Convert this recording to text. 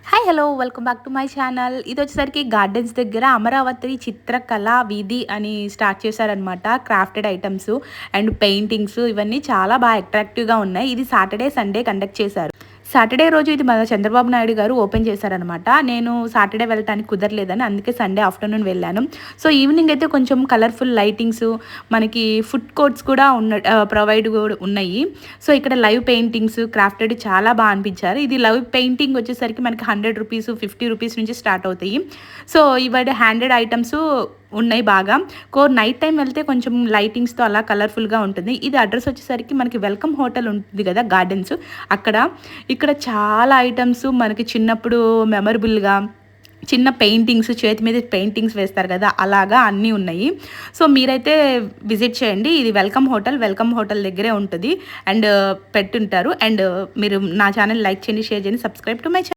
Hi hello welcome back to my channel. ఇది వచ్చేసరికి gardens దగ్గర అమరావతి చిత్రకళ వీధి అని స్టార్ట్ చేశారనమాట. క్రాఫ్టెడ్ ఐటమ్స్ అండ్ పెయింటింగ్స్ ఇవన్నీ చాలా బాగా అట్రాక్టివ్గా ఉన్నాయి. ఇది సాటర్డే సండే కండక్ట్ చేశారు. సాటర్డే రోజు ఇది మన చంద్రబాబు నాయుడు గారు ఓపెన్ చేశారనమాట. నేను సాటర్డే వెళ్ళటానికి కుదరలేదని అందుకే సండే ఆఫ్టర్నూన్ వెళ్ళాను. సో ఈవినింగ్ అయితే కొంచెం కలర్ఫుల్ లైటింగ్స్, మనకి ఫుడ్ కోర్ట్స్ కూడా ప్రొవైడ్ కూడా ఉన్నాయి. సో ఇక్కడ లైవ్ పెయింటింగ్స్ క్రాఫ్టెడ్ చాలా బాగా అనిపించారు. ఇది లైవ్ పెయింటింగ్ వచ్చేసరికి మనకి 100 రూపీస్ 50 రూపీస్ నుంచి స్టార్ట్ అవుతాయి. సో ఇవాళ హ్యాండెడ్ ఐటమ్స్ ఉన్నాయి బాగా. నైట్ టైం వెళ్తే కొంచెం లైటింగ్స్తో అలా కలర్ఫుల్గా ఉంటుంది. ఇది అడ్రస్ వచ్చేసరికి మనకి వెల్కమ్ హోటల్ ఉంటుంది కదా గార్డెన్స్ అక్కడ. ఇక్కడ చాలా ఐటమ్స్ మనకి చిన్నప్పుడు మెమరబుల్గా చిన్న పెయింటింగ్స్, చేతి మీద పెయింటింగ్స్ వేస్తారు కదా అలాగా అన్నీ ఉన్నాయి. సో మీరైతే విజిట్ చేయండి. ఇది వెల్కమ్ హోటల్ దగ్గరే ఉంటుంది అండ్ పెట్టుంటారు. అండ్ మీరు నా ఛానల్ లైక్ చేయండి, షేర్ చేయండి, సబ్స్క్రైబ్ టు మై ఛానల్.